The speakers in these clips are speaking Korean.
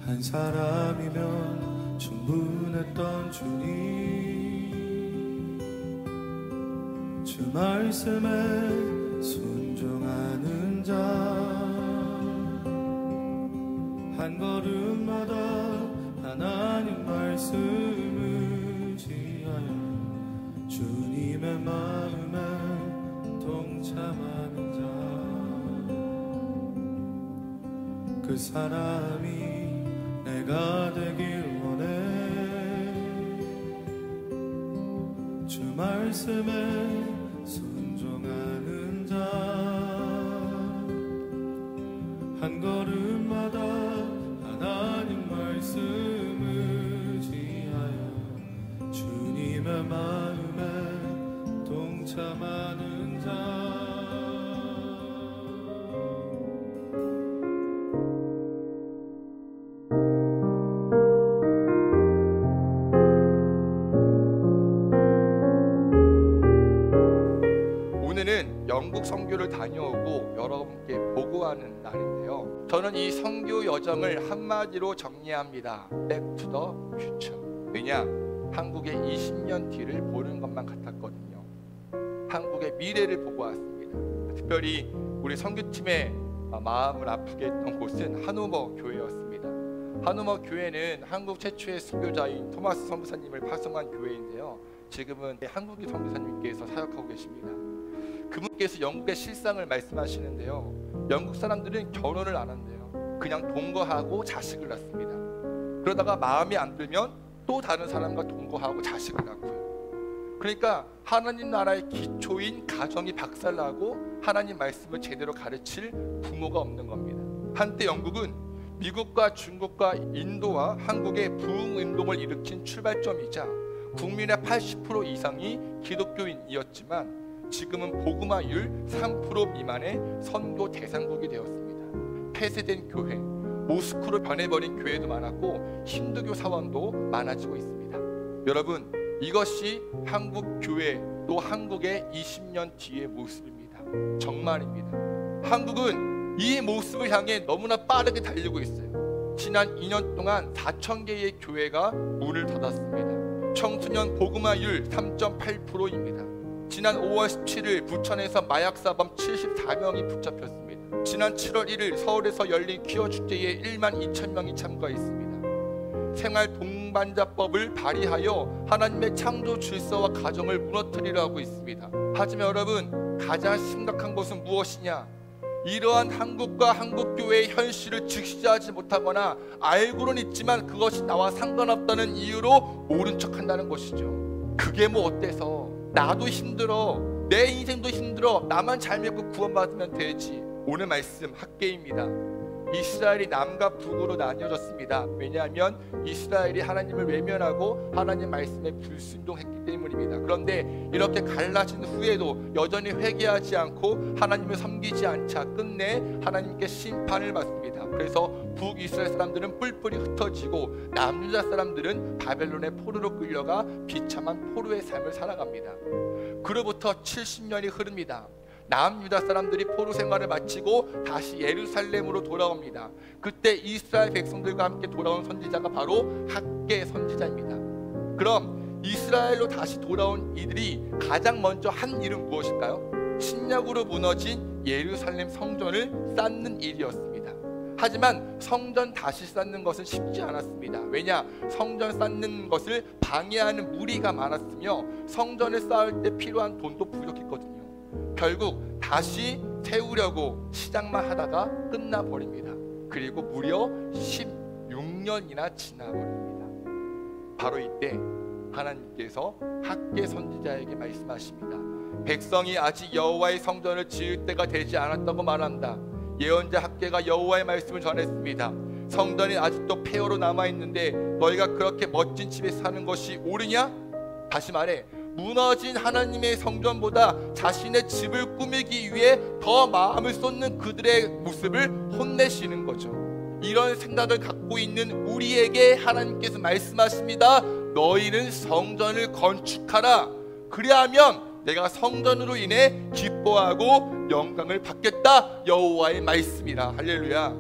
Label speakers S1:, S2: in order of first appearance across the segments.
S1: 한 사람이면 충분했던 주님, 주 말씀에 순종하는 자, 한 걸음마다 하나님 말씀을 지하여 주님의 마음에 동참하는 자, 그 사람이 내가 되길 원해. 주 말씀에 순종하는 자, 한 걸음마다 하나님 말씀을 지하여 주님의 마음에 동참하는 자.
S2: 오늘은 영국 선교를 다녀오고 여러분께 보고하는 날인데요, 저는 이 선교 여정을 한마디로 정리합니다. Back to the future. 왜냐? 한국의 20년 뒤를 보는 것만 같았거든요. 한국의 미래를 보고 왔습니다. 특별히 우리 선교팀의 마음을 아프게 했던 곳은 한우머 교회였습니다. 한우머 교회는 한국 최초의 선교자인 토마스 선교사님을 파송한 교회인데요, 지금은 한국인 선교사님께서 사역하고 계십니다. 그분께서 영국의 실상을 말씀하시는데요, 영국 사람들은 결혼을 안 한대요. 그냥 동거하고 자식을 낳습니다. 그러다가 마음이 안 들면 또 다른 사람과 동거하고 자식을 낳고요. 그러니까 하나님 나라의 기초인 가정이 박살나고 하나님 말씀을 제대로 가르칠 부모가 없는 겁니다. 한때 영국은 미국과 중국과 인도와 한국의 부흥운동을 일으킨 출발점이자 국민의 80% 이상이 기독교인이었지만 지금은 복음화율 3% 미만의 선교 대상국이 되었습니다. 폐쇄된 교회, 모스크로 변해버린 교회도 많았고 힌두교 사원도 많아지고 있습니다. 여러분, 이것이 한국 교회 또 한국의 20년 뒤의 모습입니다. 정말입니다. 한국은 이 모습을 향해 너무나 빠르게 달리고 있어요. 지난 2년 동안 4,000개의 교회가 문을 닫았습니다. 청소년 복음화율 3.8%입니다. 지난 5월 17일 부천에서 마약사범 74명이 붙잡혔습니다. 지난 7월 1일 서울에서 열린 퀴어 축제에 1만 2천 명이 참가했습니다. 생활 동반자법을 발의하여 하나님의 창조 질서와 가정을 무너뜨리려 하고 있습니다. 하지만 여러분, 가장 심각한 것은 무엇이냐? 이러한 한국과 한국교회의 현실을 직시하지 못하거나 알고는 있지만 그것이 나와 상관없다는 이유로 모른 척한다는 것이죠. 그게 뭐 어때서? 나도 힘들어, 내 인생도 힘들어, 나만 잘 믿고 구원받으면 되지. 오늘 말씀 학계입니다. 이스라엘이 남과 북으로 나뉘어졌습니다. 왜냐하면 이스라엘이 하나님을 외면하고 하나님 말씀에 불순종했기 때문입니다. 그런데 이렇게 갈라진 후에도 여전히 회개하지 않고 하나님을 섬기지 않자 끝내 하나님께 심판을 받습니다. 그래서 북이스라엘 사람들은 뿔뿔이 흩어지고 남유다 사람들은 바벨론의 포로로 끌려가 비참한 포로의 삶을 살아갑니다. 그로부터 70년이 흐릅니다. 남유다 사람들이 포로 생활을 마치고 다시 예루살렘으로 돌아옵니다. 그때 이스라엘 백성들과 함께 돌아온 선지자가 바로 학계 선지자입니다. 그럼 이스라엘로 다시 돌아온 이들이 가장 먼저 한 일은 무엇일까요? 침략으로 무너진 예루살렘 성전을 쌓는 일이었습니다. 하지만 성전 다시 쌓는 것은 쉽지 않았습니다. 왜냐? 성전 쌓는 것을 방해하는 무리가 많았으며 성전을 쌓을 때 필요한 돈도 부족했거든요. 결국 다시 세우려고 시작만 하다가 끝나버립니다. 그리고 무려 16년이나 지나버립니다. 바로 이때 하나님께서 학계 선지자에게 말씀하십니다. 백성이 아직 여호와의 성전을 지을 때가 되지 않았다고 말한다. 예언자 학계가 여호와의 말씀을 전했습니다. 성전이 아직도 폐허로 남아있는데 너희가 그렇게 멋진 집에 사는 것이 옳으냐? 다시 말해, 무너진 하나님의 성전보다 자신의 집을 꾸미기 위해 더 마음을 쏟는 그들의 모습을 혼내시는 거죠. 이런 생각을 갖고 있는 우리에게 하나님께서 말씀하십니다. 너희는 성전을 건축하라. 그리하면 내가 성전으로 인해 기뻐하고 영광을 받겠다. 여호와의 말씀이라. 할렐루야.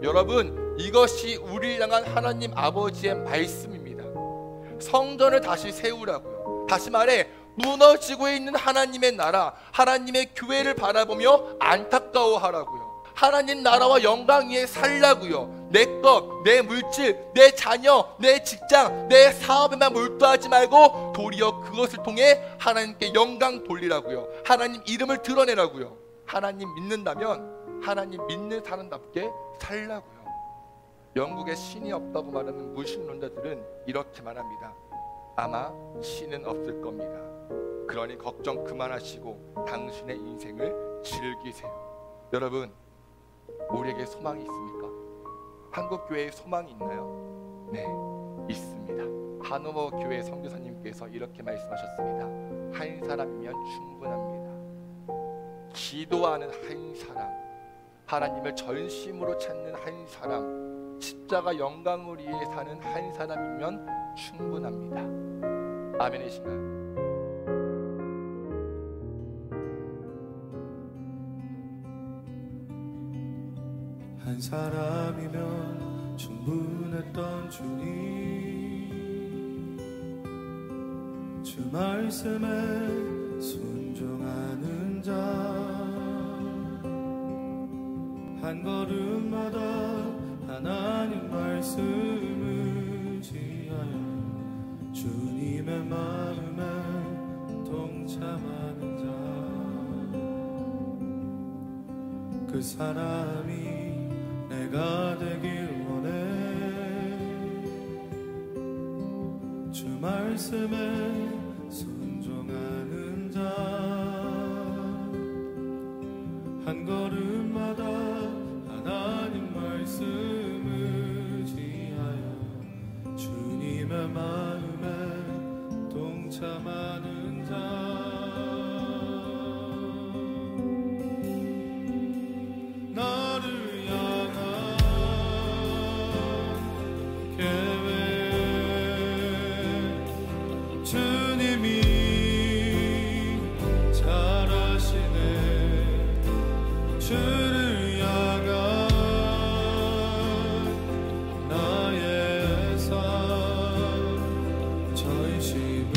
S2: 여러분, 이것이 우리를 향한 하나님 아버지의 말씀입니다. 성전을 다시 세우라고요. 다시 말해 무너지고 있는 하나님의 나라, 하나님의 교회를 바라보며 안타까워하라고요. 하나님 나라와 영광 위에 살라고요. 내 것, 내 물질, 내 자녀, 내 직장, 내 사업에만 몰두하지 말고 도리어 그것을 통해 하나님께 영광 돌리라고요. 하나님 이름을 드러내라고요. 하나님 믿는다면 하나님 믿는 사람답게 살라고요. 영국에 신이 없다고 말하는 무신론자들은 이렇게 말합니다. 아마 신은 없을 겁니다. 그러니 걱정 그만하시고 당신의 인생을 즐기세요. 여러분, 우리에게 소망이 있습니까? 한국교회에 소망이 있나요? 네, 있습니다. 한우머 교회 선교사님께서 이렇게 말씀하셨습니다. 한 사람이면 충분합니다. 기도하는 한 사람, 하나님을 전심으로 찾는 한 사람, 십자가 영광을 위해 사는 한 사람이면 충분합니다. 아멘이신가요?
S1: 한 사람이면 충분했던 주님, 주 말씀에 순종하는 자, 한 걸음마다 하나님 말씀을 의지하여 주님의 마음에 동참하는 자, 그 사람이 내가 되길 원해. 주 말씀에 순종하는 자, 한 걸음마다 하나님 말씀을 의지하여 주님의 마음에 동참하는 자, 전심을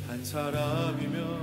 S1: 한 사람이면